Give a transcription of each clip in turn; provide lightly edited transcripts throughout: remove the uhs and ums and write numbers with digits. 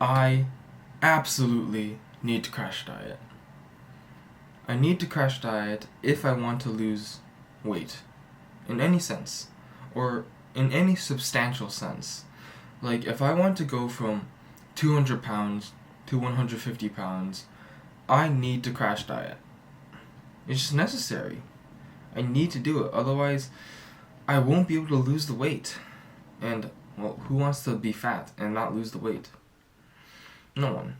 I absolutely need to crash diet. I need to crash diet if I want to lose weight, in any sense, or in any substantial sense. Like, if I want to go from 200 pounds to 150 pounds, I need to crash diet. It's just necessary. I need to do it, otherwise, I won't be able to lose the weight. And, well, who wants to be fat and not lose the weight? No one.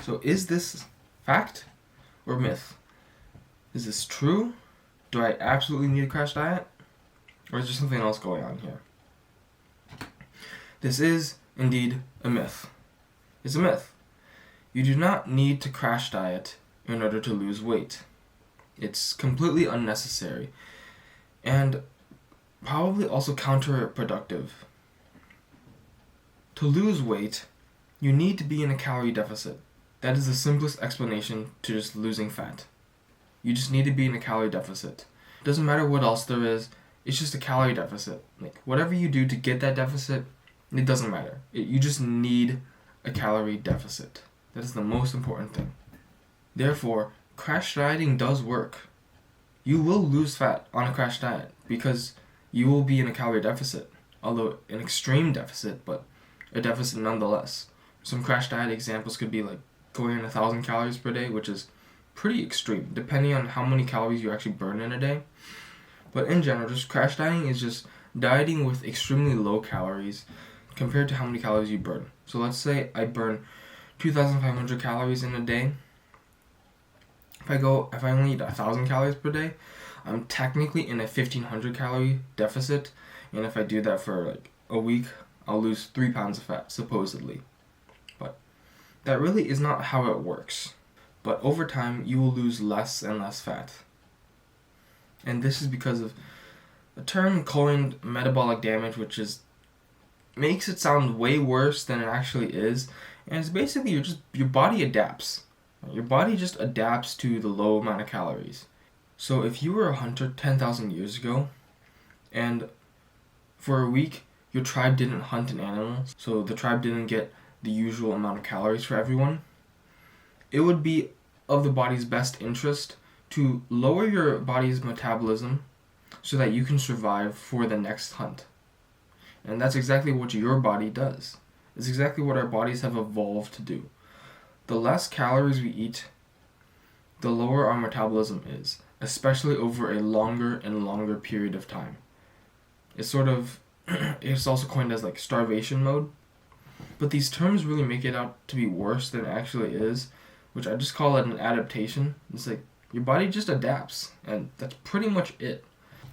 So is this fact or myth? Is this true? Do I absolutely need a crash diet? Or is there something else going on here? This is indeed a myth. It's a myth. You do not need to crash diet in order to lose weight. It's completely unnecessary and probably also counterproductive. To lose weight, you need to be in a calorie deficit. That is the simplest explanation to just losing fat. You just need to be in a calorie deficit. Doesn't matter what else there is, it's just a calorie deficit. Like, whatever you do to get that deficit, it doesn't matter. You just need a calorie deficit. That is the most important thing. Therefore, crash dieting does work. You will lose fat on a crash diet because you will be in a calorie deficit, although an extreme deficit, but a deficit nonetheless. Some crash diet examples could be like going in 1,000 calories per day, which is pretty extreme, depending on how many calories you actually burn in a day. But in general, just crash dieting is just dieting with extremely low calories compared to how many calories you burn. So let's say I burn 2,500 calories in a day. If I only eat 1,000 calories per day, I'm technically in a 1,500 calorie deficit, and if I do that for like a week, I'll lose 3 pounds of fat, supposedly. But that really is not how it works. But over time, you will lose less and less fat. And this is because of a term coined metabolic damage, which makes it sound way worse than it actually is. And it's basically your body adapts. Your body just adapts to the low amount of calories. So if you were a hunter 10,000 years ago, and for a week your tribe didn't hunt an animal, so the tribe didn't get the usual amount of calories for everyone, it would be of the body's best interest to lower your body's metabolism so that you can survive for the next hunt. And that's exactly what your body does. It's exactly what our bodies have evolved to do. The less calories we eat, the lower our metabolism is, especially over a longer and longer period of time. It's also coined as like starvation mode. But these terms really make it out to be worse than it actually is, which I just call it an adaptation. It's like your body just adapts, and that's pretty much it.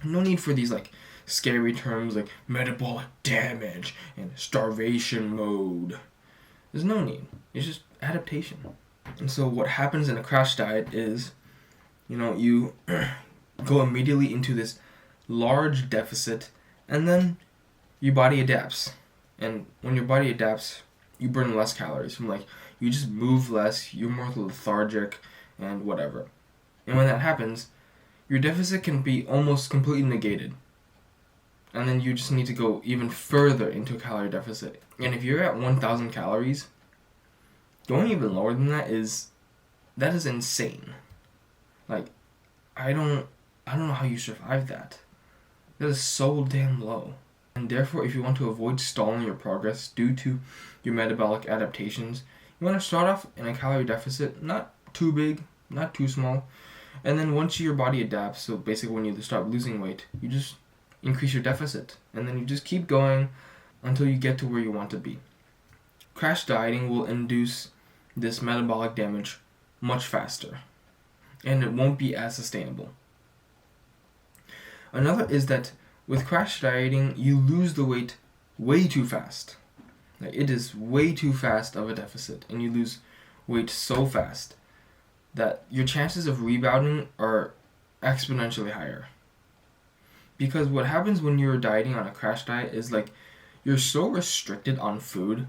No need for these like scary terms like metabolic damage and starvation mode. There's no need. It's just adaptation. And so what happens in a crash diet is, you go immediately into this large deficit, and then your body adapts. And when your body adapts, you burn less calories. You just move less, you're more lethargic, and whatever. And when that happens, your deficit can be almost completely negated. And then you just need to go even further into a calorie deficit. And if you're at 1,000 calories, going even lower than that is insane. Like, I don't know how you survive that. That is so damn low. And therefore, if you want to avoid stalling your progress due to your metabolic adaptations, you want to start off in a calorie deficit, not too big, not too small. And then once your body adapts, so basically when you start losing weight, you just increase your deficit. And then you just keep going until you get to where you want to be. Crash dieting will induce this metabolic damage much faster, and it won't be as sustainable. Another is that with crash dieting, you lose the weight way too fast. Like, it is way too fast of a deficit, and you lose weight so fast that your chances of rebounding are exponentially higher. Because what happens when you're dieting on a crash diet is like you're so restricted on food,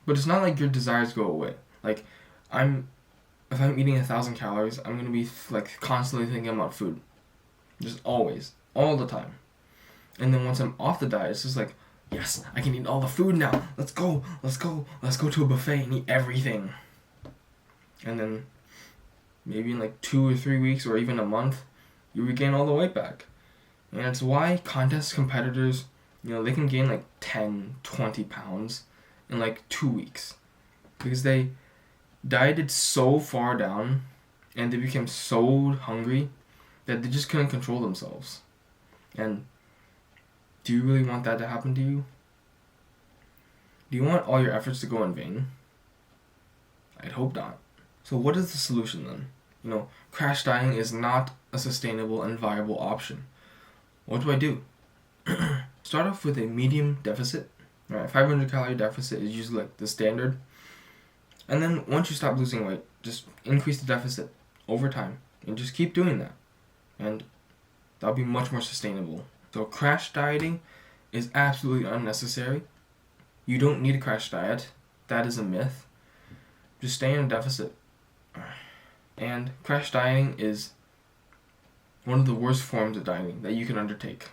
but it's not like your desires go away. Like, if I'm eating 1,000 calories, I'm gonna be like constantly thinking about food, just always, all the time. And then once I'm off the diet, it's just like yes, I can eat all the food now. Let's go to a buffet and eat everything. And then maybe in like 2 or 3 weeks or even a month, you regain all the weight back. And it's why contest competitors, they can gain like 10, 20 pounds in like 2 weeks. Because they dieted so far down and they became so hungry that they just couldn't control themselves. And do you really want that to happen to you? Do you want all your efforts to go in vain? I'd hope not. So what is the solution then? Crash dieting is not a sustainable and viable option. What do? Start off with a medium deficit. Right, 500 calorie deficit is usually like the standard. And then once you stop losing weight, just increase the deficit over time and just keep doing that. And that'll be much more sustainable. So crash dieting is absolutely unnecessary. You don't need a crash diet. That is a myth. Just stay in a deficit. And crash dieting is one of the worst forms of dieting that you can undertake.